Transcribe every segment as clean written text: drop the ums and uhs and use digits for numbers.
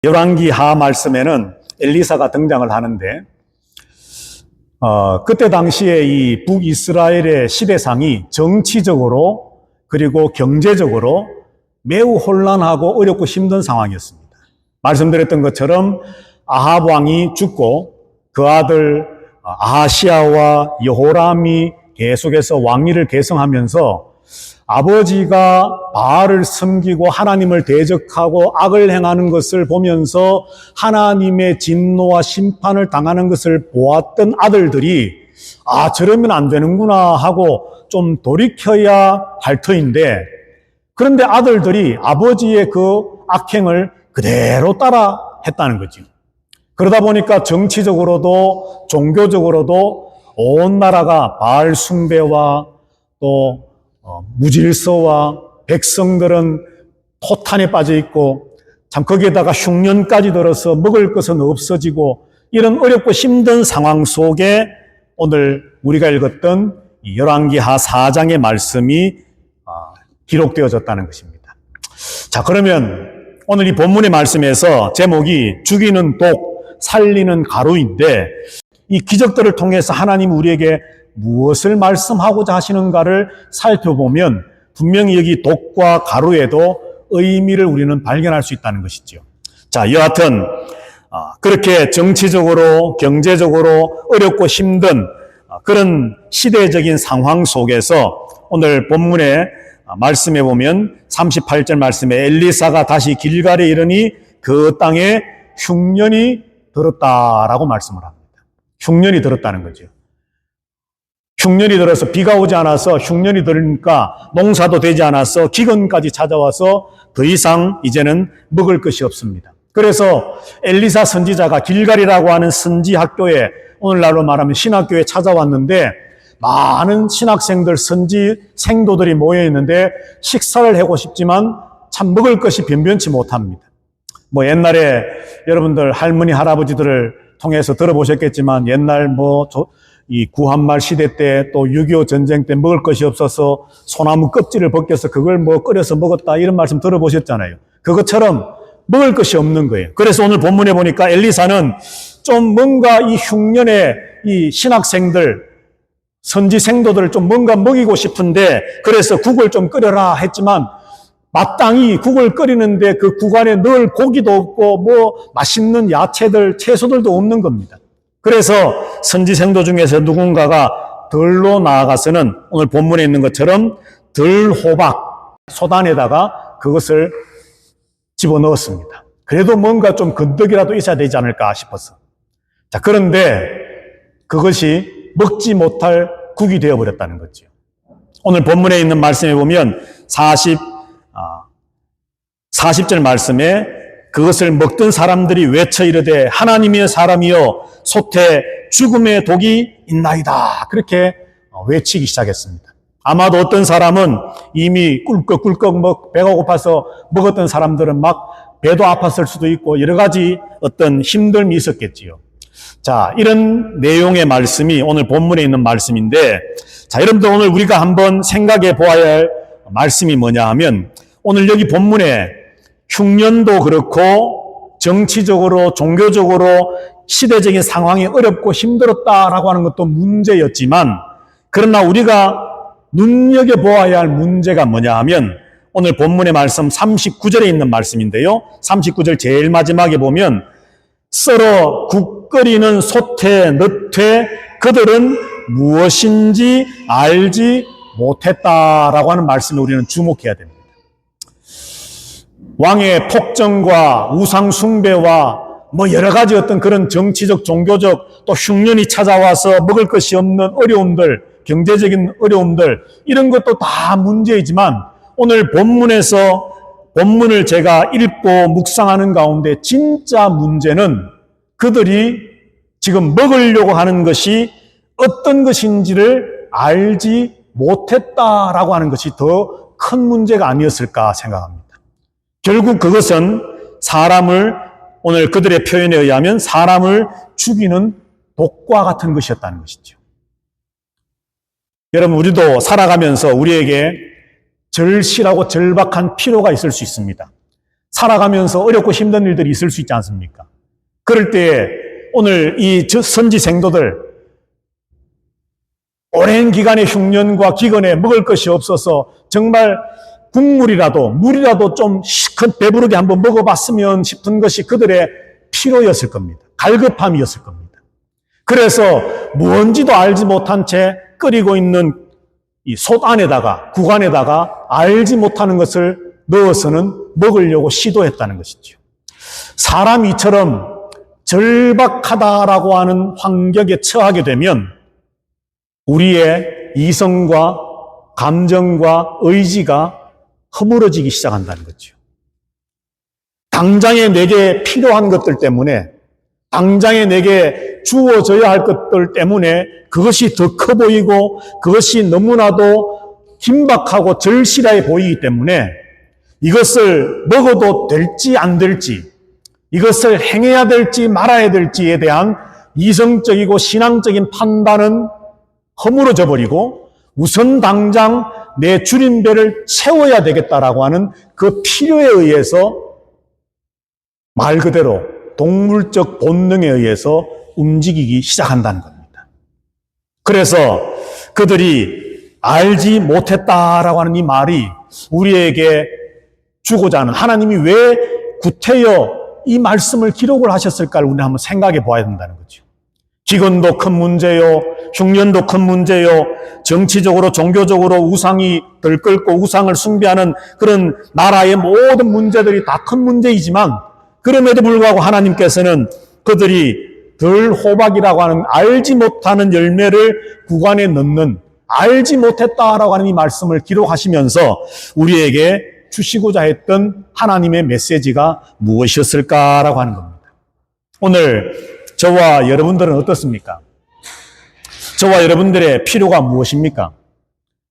열왕기하 말씀에는 엘리사가 등장을 하는데 그때 당시에 이 북이스라엘의 시대상이 정치적으로 그리고 경제적으로 매우 혼란하고 어렵고 힘든 상황이었습니다. 말씀드렸던 것처럼 아합 왕이 죽고 그 아들 아하시야와 여호람이 계속해서 왕위를 계승하면서 아버지가 바알을 섬기고 하나님을 대적하고 악을 행하는 것을 보면서 하나님의 진노와 심판을 당하는 것을 보았던 아들들이 저러면 안 되는구나 하고 좀 돌이켜야 할 터인데, 그런데 아들들이 아버지의 그 악행을 그대로 따라 했다는 거죠. 그러다 보니까 정치적으로도 종교적으로도 온 나라가 바알 숭배와 또 무질서와 백성들은 토탄에 빠져 있고 참 거기에다가 흉년까지 들어서 먹을 것은 없어지고 이런 어렵고 힘든 상황 속에 오늘 우리가 읽었던 열왕기하 4장의 말씀이 기록되어졌다는 것입니다. 자, 그러면 오늘 이 본문의 말씀에서 제목이 죽이는 독, 살리는 가루인데 이 기적들을 통해서 하나님 우리에게 무엇을 말씀하고자 하시는가를 살펴보면 분명히 여기 독과 가루에도 의미를 우리는 발견할 수 있다는 것이죠. 자, 여하튼 그렇게 정치적으로 경제적으로 어렵고 힘든 그런 시대적인 상황 속에서 오늘 본문에 말씀해 보면 38절 말씀에 엘리사가 다시 길갈에 이르니 그 땅에 흉년이 들었다라고 말씀을 합니다. 흉년이 들었다는 거죠. 흉년이 들어서 비가 오지 않아서 흉년이 들으니까 농사도 되지 않아서 기근까지 찾아와서 더 이상 이제는 먹을 것이 없습니다. 그래서 엘리사 선지자가 길갈이라고 하는 선지 학교에 오늘날로 말하면 신학교에 찾아왔는데 많은 신학생들, 선지 생도들이 모여 있는데 식사를 하고 싶지만 참 먹을 것이 변변치 못합니다. 옛날에 여러분들 할머니, 할아버지들을 통해서 들어보셨겠지만 옛날 이 구한말 시대 때 또 6.25 전쟁 때 먹을 것이 없어서 소나무 껍질을 벗겨서 그걸 끓여서 먹었다 이런 말씀 들어보셨잖아요. 그것처럼 먹을 것이 없는 거예요. 그래서 오늘 본문에 보니까 엘리사는 좀 뭔가 이 흉년에 이 신학생들, 선지 생도들을 좀 뭔가 먹이고 싶은데 그래서 국을 좀 끓여라 했지만 마땅히 국을 끓이는데 그 국 안에 넣을 고기도 없고 맛있는 야채들, 채소들도 없는 겁니다. 그래서 선지생도 중에서 누군가가 들로 나아가서는 오늘 본문에 있는 것처럼 들호박, 소단에다가 그것을 집어넣었습니다. 그래도 뭔가 좀 건더기라도 있어야 되지 않을까 싶어서. 자, 그런데 그것이 먹지 못할 국이 되어버렸다는 거죠. 오늘 본문에 있는 말씀에 보면 40절 말씀에 그것을 먹던 사람들이 외쳐 이르되 하나님이여 사람이여 솥에 죽음의 독이 있나이다. 그렇게 외치기 시작했습니다. 아마도 어떤 사람은 이미 꿀꺽꿀꺽 배가 고파서 먹었던 사람들은 막 배도 아팠을 수도 있고 여러 가지 어떤 힘듦이 있었겠지요. 자, 이런 내용의 말씀이 오늘 본문에 있는 말씀인데, 자, 여러분들 오늘 우리가 한번 생각해 보아야 할 말씀이 뭐냐 하면 오늘 여기 본문에 흉년도 그렇고 정치적으로 종교적으로 시대적인 상황이 어렵고 힘들었다라고 하는 것도 문제였지만, 그러나 우리가 눈여겨보아야 할 문제가 뭐냐 하면 오늘 본문의 말씀 39절에 있는 말씀인데요. 39절 제일 마지막에 보면 썰어 국 끓이는 솥에 넣되 그들은 무엇인지 알지 못했다라고 하는 말씀에 우리는 주목해야 됩니다. 왕의 폭정과 우상 숭배와 여러 가지 어떤 그런 정치적, 종교적 또 흉년이 찾아와서 먹을 것이 없는 어려움들, 경제적인 어려움들, 이런 것도 다 문제이지만 오늘 본문을 제가 읽고 묵상하는 가운데 진짜 문제는 그들이 지금 먹으려고 하는 것이 어떤 것인지를 알지 못했다라고 하는 것이 더 큰 문제가 아니었을까 생각합니다. 결국 그것은 오늘 그들의 표현에 의하면 사람을 죽이는 독과 같은 것이었다는 것이죠. 여러분, 우리도 살아가면서 우리에게 절실하고 절박한 필요가 있을 수 있습니다. 살아가면서 어렵고 힘든 일들이 있을 수 있지 않습니까? 그럴 때에 오늘 이 선지 생도들 오랜 기간의 흉년과 기근에 먹을 것이 없어서 정말 국물이라도 물이라도 좀 시컷 배부르게 한번 먹어봤으면 싶은 것이 그들의 필요였을 겁니다. 갈급함이었을 겁니다. 그래서 뭔지도 알지 못한 채 끓이고 있는 이 솥 안에다가 국 안에다가 알지 못하는 것을 넣어서는 먹으려고 시도했다는 것이죠. 사람이 이처럼 절박하다라고 하는 환경에 처하게 되면 우리의 이성과 감정과 의지가 허물어지기 시작한다는 거죠. 당장에 내게 필요한 것들 때문에, 당장에 내게 주어져야 할 것들 때문에 그것이 더 커 보이고 그것이 너무나도 긴박하고 절실해 보이기 때문에 이것을 먹어도 될지 안 될지, 이것을 행해야 될지 말아야 될지에 대한 이성적이고 신앙적인 판단은 허물어져 버리고 우선 당장 내 줄임배를 채워야 되겠다라고 하는 그 필요에 의해서 말 그대로 동물적 본능에 의해서 움직이기 시작한다는 겁니다. 그래서 그들이 알지 못했다라고 하는 이 말이 우리에게 주고자 하는, 하나님이 왜 구태여 이 말씀을 기록을 하셨을까를 우리는 한번 생각해 보아야 된다는 거죠. 기근도 큰 문제요, 흉년도 큰 문제요, 정치적으로 종교적으로 우상이 들끓고 우상을 숭배하는 그런 나라의 모든 문제들이 다 큰 문제이지만 그럼에도 불구하고 하나님께서는 그들이 덜 호박이라고 하는 알지 못하는 열매를 구간에 넣는, 알지 못했다라고 하는 이 말씀을 기록하시면서 우리에게 주시고자 했던 하나님의 메시지가 무엇이었을까라고 하는 겁니다. 오늘 저와 여러분들은 어떻습니까? 저와 여러분들의 필요가 무엇입니까?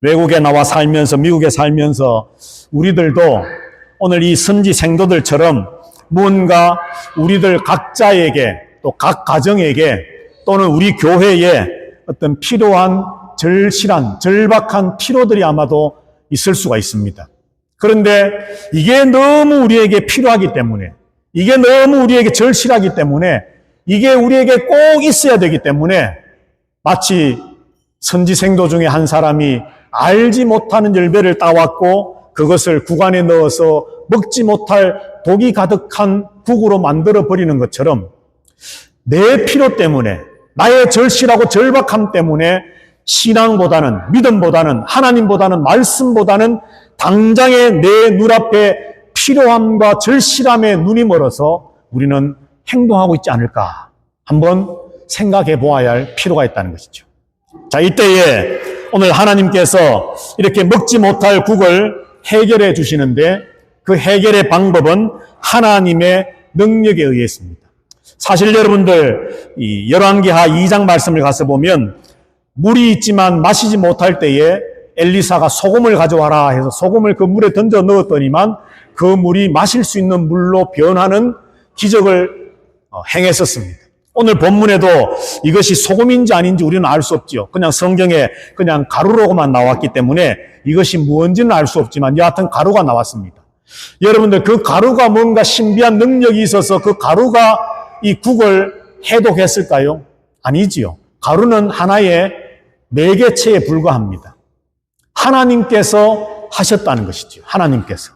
외국에 나와 살면서, 미국에 살면서 우리들도 오늘 이 선지 생도들처럼 무언가 우리들 각자에게 또 각 가정에게 또는 우리 교회에 어떤 필요한 절실한, 절박한 필요들이 아마도 있을 수가 있습니다. 그런데 이게 너무 우리에게 필요하기 때문에, 이게 너무 우리에게 절실하기 때문에, 이게 우리에게 꼭 있어야 되기 때문에 마치 선지생도 중에 한 사람이 알지 못하는 열매를 따왔고 그것을 국 안에 넣어서 먹지 못할 독이 가득한 국으로 만들어 버리는 것처럼 내 필요 때문에, 나의 절실하고 절박함 때문에 신앙보다는, 믿음보다는, 하나님보다는, 말씀보다는 당장에 내 눈앞에 필요함과 절실함에 눈이 멀어서 우리는 행동하고 있지 않을까 한번 생각해 보아야 할 필요가 있다는 것이죠. 자, 이때에 오늘 하나님께서 이렇게 먹지 못할 국을 해결해 주시는데 그 해결의 방법은 하나님의 능력에 의해 있습니다. 사실 여러분들 이 열왕기하 2장 말씀을 가서 보면 물이 있지만 마시지 못할 때에 엘리사가 소금을 가져와라 해서 소금을 그 물에 던져 넣었더니만 그 물이 마실 수 있는 물로 변하는 기적을 행했었습니다. 오늘 본문에도 이것이 소금인지 아닌지 우리는 알 수 없죠. 그냥 성경에 그냥 가루로만 나왔기 때문에 이것이 무엇인지는 알 수 없지만 여하튼 가루가 나왔습니다. 여러분들 그 가루가 뭔가 신비한 능력이 있어서 그 가루가 이 국을 해독했을까요? 아니지요. 가루는 하나의 매개체에 불과합니다. 하나님께서 하셨다는 것이죠. 하나님께서.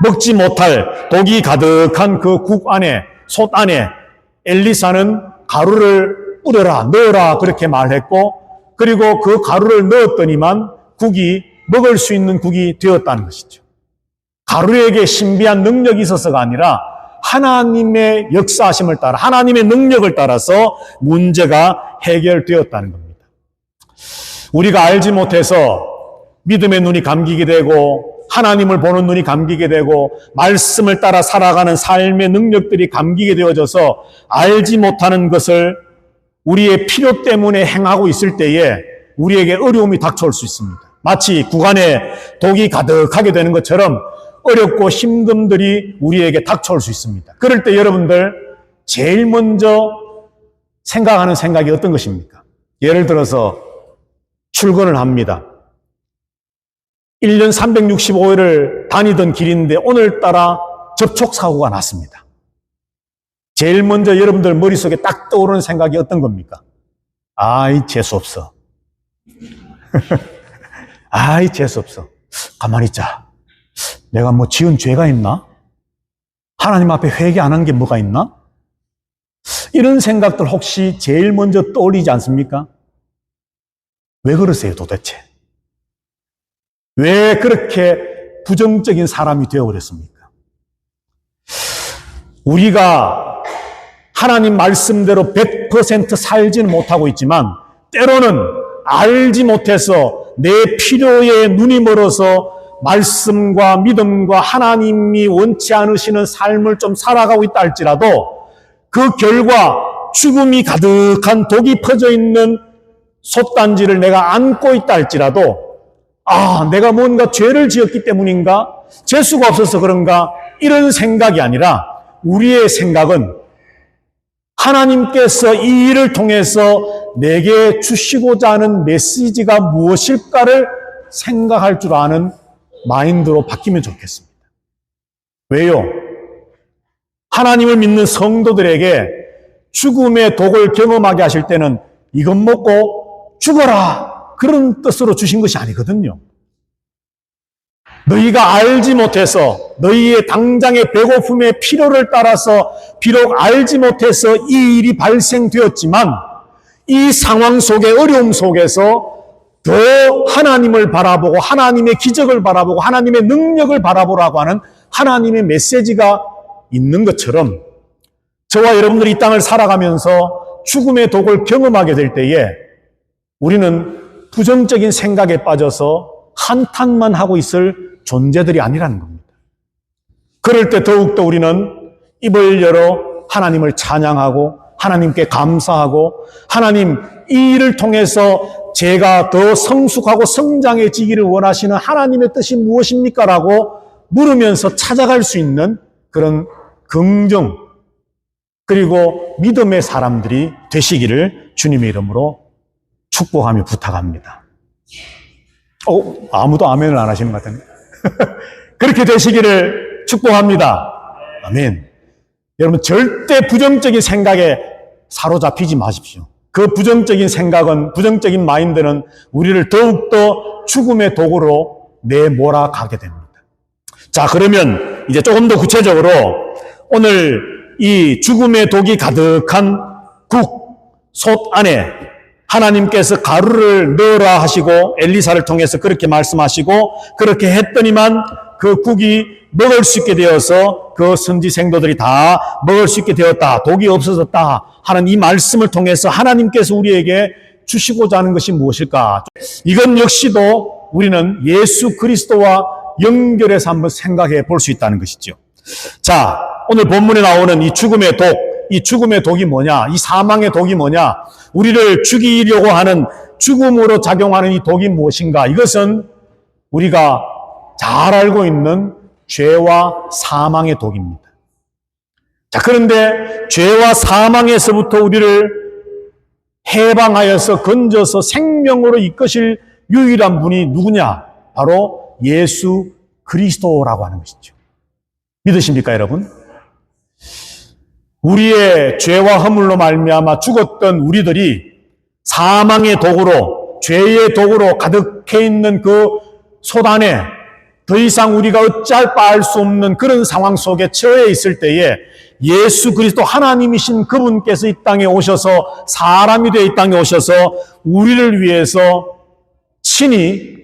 먹지 못할 독이 가득한 그 국 안에, 솥 안에 엘리사는 가루를 뿌려라, 넣어라 그렇게 말했고 그리고 그 가루를 넣었더니만 국이 먹을 수 있는 국이 되었다는 것이죠. 가루에게 신비한 능력이 있어서가 아니라 하나님의 역사하심을 따라 하나님의 능력을 따라서 문제가 해결되었다는 겁니다. 우리가 알지 못해서 믿음의 눈이 감기게 되고 하나님을 보는 눈이 감기게 되고 말씀을 따라 살아가는 삶의 능력들이 감기게 되어져서 알지 못하는 것을 우리의 필요 때문에 행하고 있을 때에 우리에게 어려움이 닥쳐올 수 있습니다. 마치 구간에 독이 가득하게 되는 것처럼 어렵고 힘듦들이 우리에게 닥쳐올 수 있습니다. 그럴 때 여러분들 제일 먼저 생각하는 생각이 어떤 것입니까? 예를 들어서 출근을 합니다. 1년 365일을 다니던 길인데 오늘따라 접촉사고가 났습니다. 제일 먼저 여러분들 머릿속에 딱 떠오르는 생각이 어떤 겁니까? 아이, 재수없어. 아이, 재수없어. 가만히 있자. 내가 뭐 지은 죄가 있나? 하나님 앞에 회개 안 한 게 뭐가 있나? 이런 생각들 혹시 제일 먼저 떠올리지 않습니까? 왜 그러세요, 도대체? 왜 그렇게 부정적인 사람이 되어버렸습니까? 우리가 하나님 말씀대로 100% 살지는 못하고 있지만 때로는 알지 못해서 내 필요에 눈이 멀어서 말씀과 믿음과 하나님이 원치 않으시는 삶을 좀 살아가고 있다 할지라도 그 결과 죽음이 가득한 독이 퍼져 있는 솥단지를 내가 안고 있다 할지라도 내가 뭔가 죄를 지었기 때문인가? 재수가 없어서 그런가? 이런 생각이 아니라 우리의 생각은 하나님께서 이 일을 통해서 내게 주시고자 하는 메시지가 무엇일까를 생각할 줄 아는 마인드로 바뀌면 좋겠습니다. 왜요? 하나님을 믿는 성도들에게 죽음의 독을 경험하게 하실 때는 이것 먹고 죽어라! 그런 뜻으로 주신 것이 아니거든요. 너희가 알지 못해서 너희의 당장의 배고픔의 필요를 따라서 비록 알지 못해서 이 일이 발생되었지만 이 상황 속에 어려움 속에서 더 하나님을 바라보고 하나님의 기적을 바라보고 하나님의 능력을 바라보라고 하는 하나님의 메시지가 있는 것처럼 저와 여러분들이 이 땅을 살아가면서 죽음의 독을 경험하게 될 때에 우리는 부정적인 생각에 빠져서 한탄만 하고 있을 존재들이 아니라는 겁니다. 그럴 때 더욱더 우리는 입을 열어 하나님을 찬양하고 하나님께 감사하고 하나님 이 일을 통해서 제가 더 성숙하고 성장해지기를 원하시는 하나님의 뜻이 무엇입니까? 라고 물으면서 찾아갈 수 있는 그런 긍정 그리고 믿음의 사람들이 되시기를 주님의 이름으로 축복하며 부탁합니다. 아무도 아멘을 안 하시는 것 같은데. 그렇게 되시기를 축복합니다. 아멘. 여러분 절대 부정적인 생각에 사로잡히지 마십시오. 그 부정적인 생각은, 부정적인 마인드는 우리를 더욱더 죽음의 독으로 내몰아가게 됩니다. 자, 그러면 이제 조금 더 구체적으로 오늘 이 죽음의 독이 가득한 솥 안에 하나님께서 가루를 넣으라 하시고 엘리사를 통해서 그렇게 말씀하시고 그렇게 했더니만 그 국이 먹을 수 있게 되어서 그 선지 생도들이 다 먹을 수 있게 되었다. 독이 없어졌다 하는 이 말씀을 통해서 하나님께서 우리에게 주시고자 하는 것이 무엇일까? 이건 역시도 우리는 예수 그리스도와 연결해서 한번 생각해 볼 수 있다는 것이죠. 자, 오늘 본문에 나오는 이 죽음의 독, 이 죽음의 독이 뭐냐? 이 사망의 독이 뭐냐? 우리를 죽이려고 하는 죽음으로 작용하는 이 독이 무엇인가? 이것은 우리가 잘 알고 있는 죄와 사망의 독입니다. 자, 그런데 죄와 사망에서부터 우리를 해방하여서 건져서 생명으로 이끄실 유일한 분이 누구냐? 바로 예수 그리스도라고 하는 것이죠. 믿으십니까, 여러분? 우리의 죄와 허물로 말미암아 죽었던 우리들이 사망의 독으로, 죄의 독으로 가득해 있는 그 솥 안에 더 이상 우리가 어찌할 바 알 수 없는 그런 상황 속에 처해 있을 때에 예수 그리스도 하나님이신 그분께서 이 땅에 오셔서 사람이 되어 이 땅에 오셔서 우리를 위해서 친히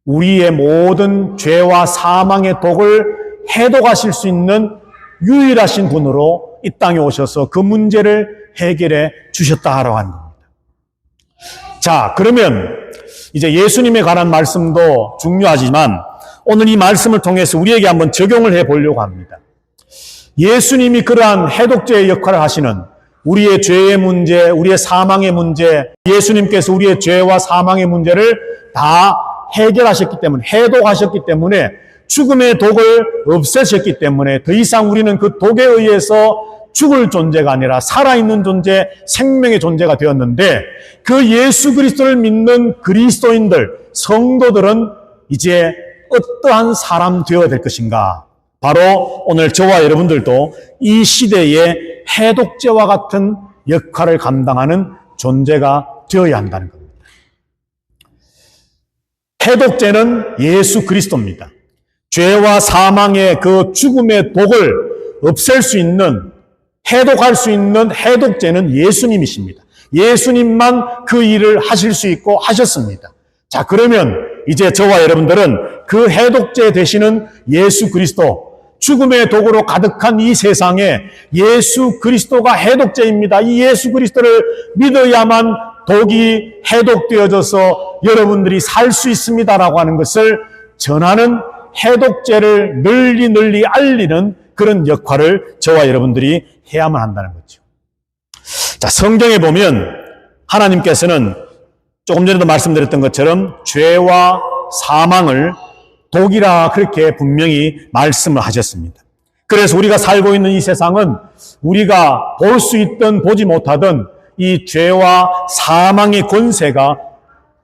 우리의 모든 죄와 사망의 독을 해독하실 수 있는 유일하신 분으로 이 땅에 오셔서 그 문제를 해결해 주셨다라고 하는 겁니다. 자, 그러면 이제 예수님에 관한 말씀도 중요하지만 오늘 이 말씀을 통해서 우리에게 한번 적용을 해 보려고 합니다. 예수님이 그러한 해독제의 역할을 하시는 우리의 죄의 문제, 우리의 사망의 문제, 예수님께서 우리의 죄와 사망의 문제를 다 해결하셨기 때문에, 해독하셨기 때문에, 죽음의 독을 없애셨기 때문에 더 이상 우리는 그 독에 의해서 죽을 존재가 아니라 살아있는 존재, 생명의 존재가 되었는데 그 예수 그리스도를 믿는 그리스도인들, 성도들은 이제 어떠한 사람 되어야 될 것인가? 바로 오늘 저와 여러분들도 이 시대의 해독제와 같은 역할을 감당하는 존재가 되어야 한다는 겁니다. 해독제는 예수 그리스도입니다. 죄와 사망의 그 죽음의 독을 없앨 수 있는, 해독할 수 있는 해독제는 예수님이십니다. 예수님만 그 일을 하실 수 있고 하셨습니다. 자, 그러면 이제 저와 여러분들은 그 해독제 되시는 예수 그리스도, 죽음의 독으로 가득한 이 세상에 예수 그리스도가 해독제입니다. 이 예수 그리스도를 믿어야만 독이 해독되어져서 여러분들이 살 수 있습니다라고 하는 것을 전하는 해독제를 널리 알리는 그런 역할을 저와 여러분들이 해야만 한다는 거죠. 자, 성경에 보면 하나님께서는 조금 전에도 말씀드렸던 것처럼 죄와 사망을 독이라 그렇게 분명히 말씀을 하셨습니다. 그래서 우리가 살고 있는 이 세상은 우리가 볼 수 있든 보지 못하든 이 죄와 사망의 권세가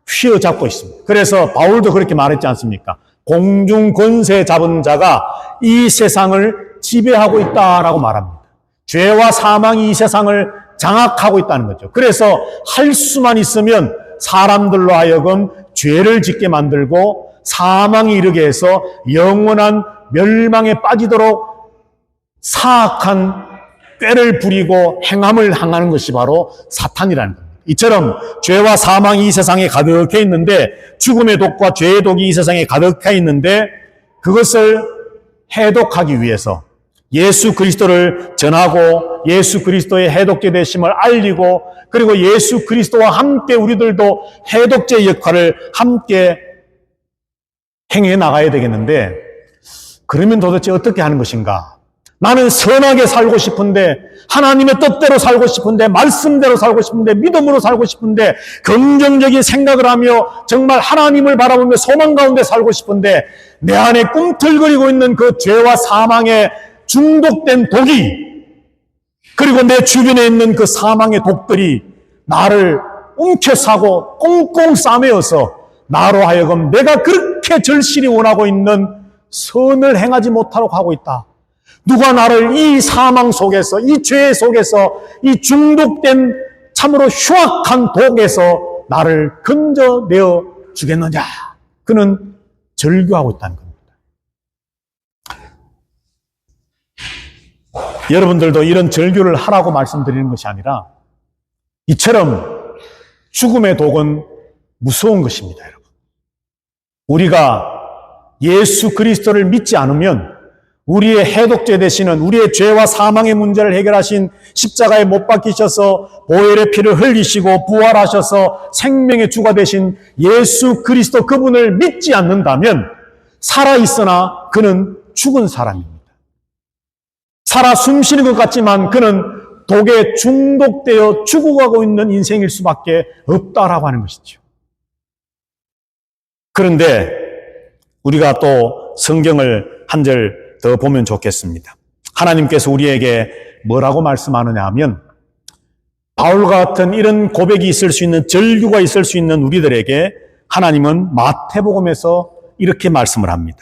휘어잡고 있습니다. 그래서 바울도 그렇게 말했지 않습니까? 공중 권세 잡은 자가 이 세상을 지배하고 있다라고 말합니다. 죄와 사망이 이 세상을 장악하고 있다는 거죠. 그래서 할 수만 있으면 사람들로 하여금 죄를 짓게 만들고 사망에 이르게 해서 영원한 멸망에 빠지도록 사악한 꾀를 부리고 행함을 행하는 것이 바로 사탄이라는 겁니다. 이처럼 죄와 사망이 이 세상에 가득해 있는데, 죽음의 독과 죄의 독이 이 세상에 가득해 있는데, 그것을 해독하기 위해서 예수 그리스도를 전하고 예수 그리스도의 해독제 되심을 알리고, 그리고 예수 그리스도와 함께 우리들도 해독제 역할을 함께 행해 나가야 되겠는데, 그러면 도대체 어떻게 하는 것인가? 나는 선하게 살고 싶은데, 하나님의 뜻대로 살고 싶은데, 말씀대로 살고 싶은데, 믿음으로 살고 싶은데, 긍정적인 생각을 하며 정말 하나님을 바라보며 소망 가운데 살고 싶은데, 내 안에 꿈틀거리고 있는 그 죄와 사망에 중독된 독이, 그리고 내 주변에 있는 그 사망의 독들이 나를 움켜싸고 꽁꽁 싸매어서 나로 하여금 내가 그렇게 절실히 원하고 있는 선을 행하지 못하도록 하고 있다. 누가 나를 이 사망 속에서, 이 죄 속에서, 이 중독된 참으로 흉악한 독에서 나를 건져내어 주겠느냐? 그는 절규하고 있다는 겁니다. 여러분들도 이런 절규를 하라고 말씀드리는 것이 아니라, 이처럼 죽음의 독은 무서운 것입니다, 여러분. 우리가 예수 그리스도를 믿지 않으면 우리의 해독제 되시는, 우리의 죄와 사망의 문제를 해결하신, 십자가에 못 박히셔서 보혈의 피를 흘리시고 부활하셔서 생명의 주가 되신 예수 그리스도 그분을 믿지 않는다면 살아있으나 그는 죽은 사람입니다. 살아 숨쉬는 것 같지만 그는 독에 중독되어 죽어가고 있는 인생일 수밖에 없다라고 하는 것이죠. 그런데 우리가 또 성경을 한 절 더 보면 좋겠습니다. 하나님께서 우리에게 뭐라고 말씀하느냐 하면, 바울과 같은 이런 고백이 있을 수 있는, 절규가 있을 수 있는 우리들에게 하나님은 마태복음에서 이렇게 말씀을 합니다.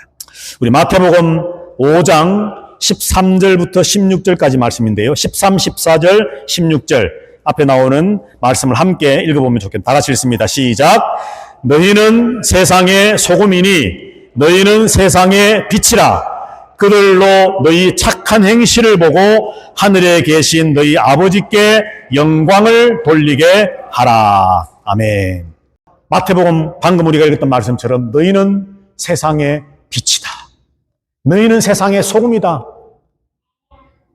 우리 마태복음 5장 13절부터 16절까지 말씀인데요. 13, 14절, 16절 앞에 나오는 말씀을 함께 읽어보면 좋겠습니다. 다 같이 읽습니다. 시작. 너희는 세상의 소금이니 너희는 세상의 빛이라. 그들로 너희 착한 행실을 보고 하늘에 계신 너희 아버지께 영광을 돌리게 하라. 아멘. 마태복음 방금 우리가 읽었던 말씀처럼 너희는 세상의 빛이다. 너희는 세상의 소금이다.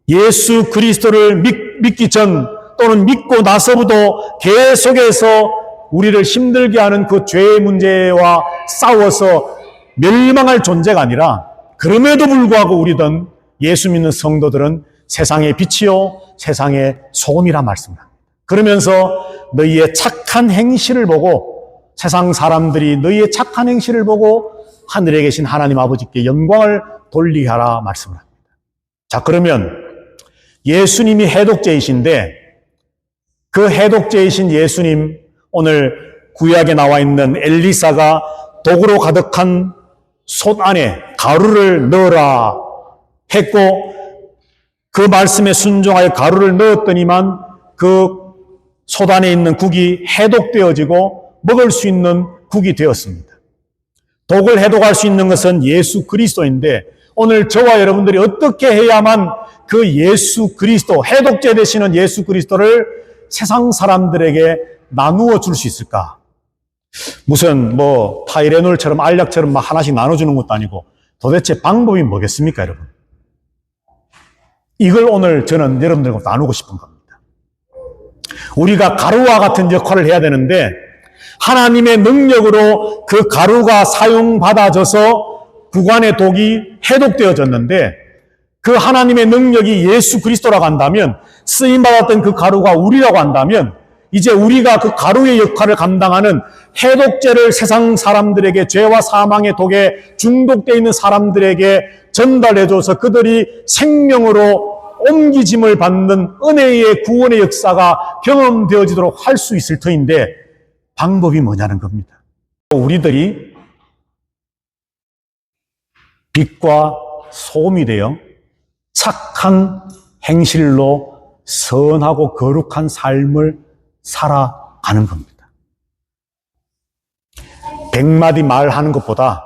예수 그리스도를 믿기 전 또는 믿고 나서부터 계속해서 우리를 힘들게 하는 그 죄의 문제와 싸워서 멸망할 존재가 아니라, 그럼에도 불구하고 우리든 예수 믿는 성도들은 세상의 빛이요 세상의 소금이라 말씀합니다. 그러면서 너희의 착한 행실을 보고, 세상 사람들이 너희의 착한 행실을 보고 하늘에 계신 하나님 아버지께 영광을 돌리게 하라 말씀을 합니다. 자, 그러면 예수님이 해독제이신데, 그 해독제이신 예수님, 오늘 구약에 나와 있는 엘리사가 독으로 가득한 솥 안에 가루를 넣어라 했고 그 말씀에 순종하여 가루를 넣었더니만 그 소단에 있는 국이 해독되어지고 먹을 수 있는 국이 되었습니다. 독을 해독할 수 있는 것은 예수 그리스도인데 오늘 저와 여러분들이 어떻게 해야만 그 예수 그리스도, 해독제 되시는 예수 그리스도를 세상 사람들에게 나누어 줄 수 있을까? 무슨 타이레놀처럼 알약처럼 막 하나씩 나눠주는 것도 아니고 도대체 방법이 뭐겠습니까, 여러분? 이걸 오늘 저는 여러분들과 나누고 싶은 겁니다. 우리가 가루와 같은 역할을 해야 되는데 하나님의 능력으로 그 가루가 사용받아져서 구간의 독이 해독되어졌는데 그 하나님의 능력이 예수 그리스도라고 한다면 쓰임받았던 그 가루가 우리라고 한다면 이제 우리가 그 가루의 역할을 감당하는 해독제를 세상 사람들에게 죄와 사망의 독에 중독되어 있는 사람들에게 전달해줘서 그들이 생명으로 옮기짐을 받는 은혜의 구원의 역사가 경험되어지도록 할 수 있을 터인데 방법이 뭐냐는 겁니다. 우리들이 빛과 소금이 되어 착한 행실로 선하고 거룩한 삶을 살아가는 겁니다. 100마디 말하는 것보다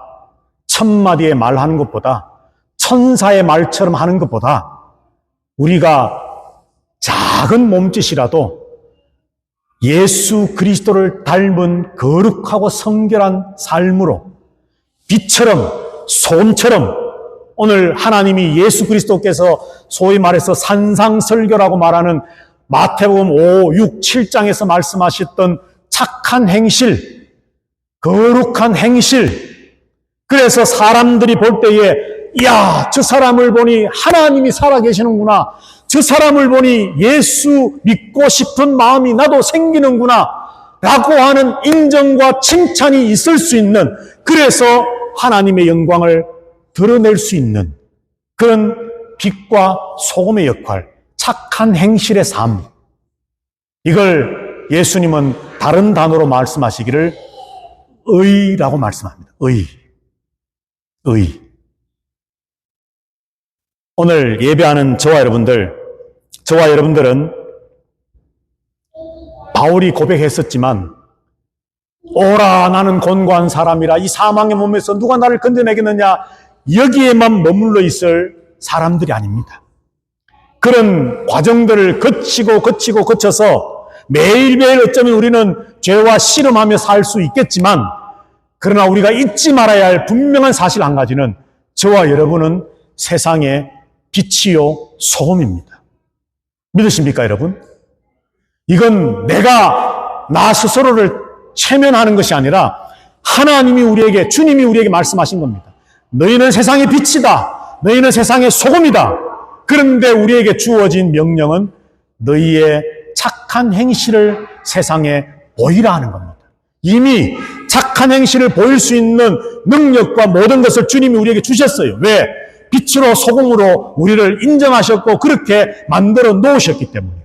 1000마디의 말하는 것보다 천사의 말처럼 하는 것보다 우리가 작은 몸짓이라도 예수 그리스도를 닮은 거룩하고 성결한 삶으로 빛처럼 소금처럼 오늘 하나님이 예수 그리스도께서 소위 말해서 산상설교라고 말하는 마태복음 5, 6, 7장에서 말씀하셨던 착한 행실, 거룩한 행실. 그래서 사람들이 볼 때에 이야, 저 사람을 보니 하나님이 살아계시는구나. 저 사람을 보니 예수 믿고 싶은 마음이 나도 생기는구나. 라고 하는 인정과 칭찬이 있을 수 있는, 그래서 하나님의 영광을 드러낼 수 있는 그런 빛과 소금의 역할, 착한 행실의 삶. 이걸 예수님은 다른 단어로 말씀하시기를 의라고 말씀합니다. 의. 오늘 예배하는 저와 여러분들은 바울이 고백했었지만 오라 나는 곤고한 사람이라 이 사망의 몸에서 누가 나를 건져내겠느냐 여기에만 머물러 있을 사람들이 아닙니다. 그런 과정들을 거쳐서 매일매일 어쩌면 우리는 죄와 씨름하며 살 수 있겠지만 그러나 우리가 잊지 말아야 할 분명한 사실 한 가지는 저와 여러분은 세상의 빛이요 소금입니다. 믿으십니까 여러분? 이건 내가 나 스스로를 체면하는 것이 아니라 하나님이 우리에게, 주님이 우리에게 말씀하신 겁니다. 너희는 세상의 빛이다. 너희는 세상의 소금이다. 그런데 우리에게 주어진 명령은 너희의 착한 행실을 세상에 보이라 하는 겁니다. 이미 착한 행실을 보일 수 있는 능력과 모든 것을 주님이 우리에게 주셨어요. 왜? 빛으로 소금으로 우리를 인정하셨고 그렇게 만들어 놓으셨기 때문에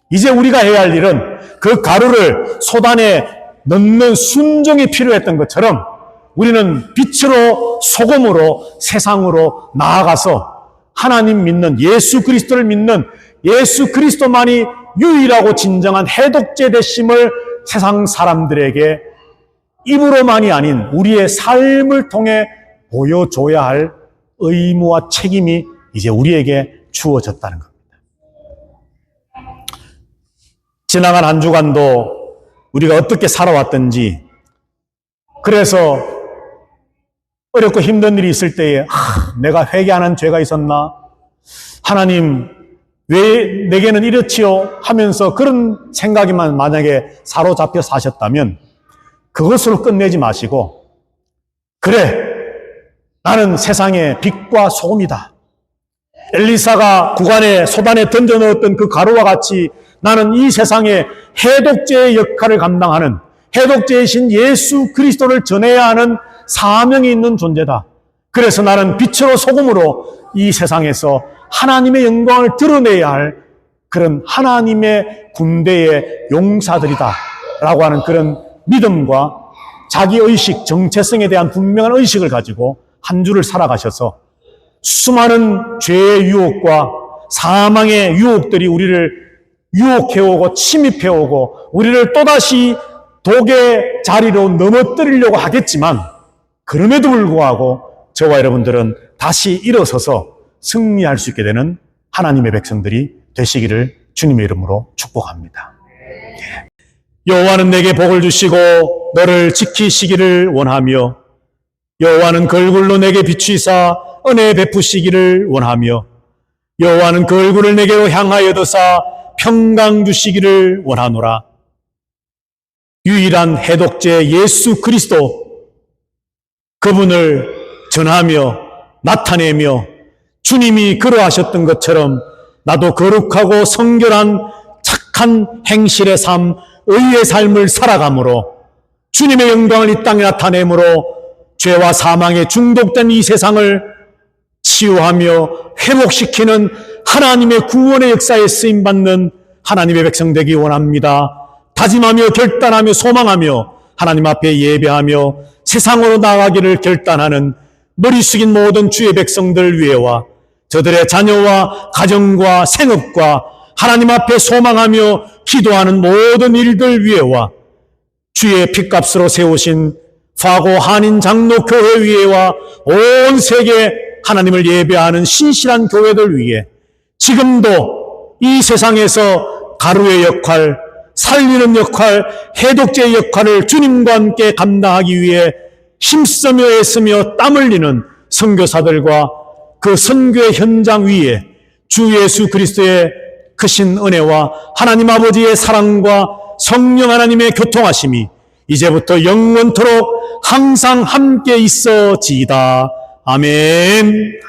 이제 우리가 해야 할 일은 그 가루를 소단에 넣는 순종이 필요했던 것처럼 우리는 빛으로 소금으로 세상으로 나아가서 하나님 믿는 예수 그리스도를 믿는 예수 그리스도만이 유일하고 진정한 해독제 되심을 세상 사람들에게 입으로만이 아닌 우리의 삶을 통해 보여줘야 할 의무와 책임이 이제 우리에게 주어졌다는 겁니다. 지나간 한 주간도 우리가 어떻게 살아왔던지, 그래서 어렵고 힘든 일이 있을 때에 내가 회개하는 죄가 있었나? 하나님 왜 내게는 이렇지요? 하면서 그런 생각에만 만약에 사로잡혀 사셨다면 그것으로 끝내지 마시고, 그래 나는 세상의 빛과 소금이다. 엘리사가 구간에 소단에 던져 넣었던 그 가루와 같이 나는 이 세상의 해독제의 역할을 감당하는 해독제이신 예수 그리스도를 전해야 하는 사명이 있는 존재다. 그래서 나는 빛으로 소금으로 이 세상에서 하나님의 영광을 드러내야 할 그런 하나님의 군대의 용사들이다 라고 하는 그런 믿음과 자기의식, 정체성에 대한 분명한 의식을 가지고 한 주를 살아가셔서 수많은 죄의 유혹과 사망의 유혹들이 우리를 유혹해오고 침입해오고 우리를 또다시 독의 자리로 넘어뜨리려고 하겠지만 그럼에도 불구하고 저와 여러분들은 다시 일어서서 승리할 수 있게 되는 하나님의 백성들이 되시기를 주님의 이름으로 축복합니다. 여호와는 내게 복을 주시고 너를 지키시기를 원하며 여호와는 그 얼굴로 내게 비추이사 은혜 베푸시기를 원하며 여호와는 그 얼굴을 내게로 향하여 드사 평강 주시기를 원하노라. 유일한 해독제 예수 그리스도 그분을 전하며 나타내며 주님이 그러하셨던 것처럼 나도 거룩하고 성결한 착한 행실의 삶, 의의 삶을 살아감으로 주님의 영광을 이 땅에 나타내므로 죄와 사망에 중독된 이 세상을 치유하며 회복시키는 하나님의 구원의 역사에 쓰임받는 하나님의 백성 되기 원합니다. 다짐하며 결단하며 소망하며 하나님 앞에 예배하며 세상으로 나아가기를 결단하는 머리 숙인 모든 주의 백성들 위에와 저들의 자녀와 가정과 생업과 하나님 앞에 소망하며 기도하는 모든 일들 위에와 주의 핏값으로 세우신 파고 한인 장로 교회 위에와 온 세계 하나님을 예배하는 신실한 교회들 위에 지금도 이 세상에서 가루의 역할, 살리는 역할, 해독제의 역할을 주님과 함께 감당하기 위해 힘쓰며 애쓰며 땀 흘리는 선교사들과 그 선교의 현장 위에 주 예수 그리스도의 크신 은혜와 하나님 아버지의 사랑과 성령 하나님의 교통하심이 이제부터 영원토록 항상 함께 있어지이다. 아멘.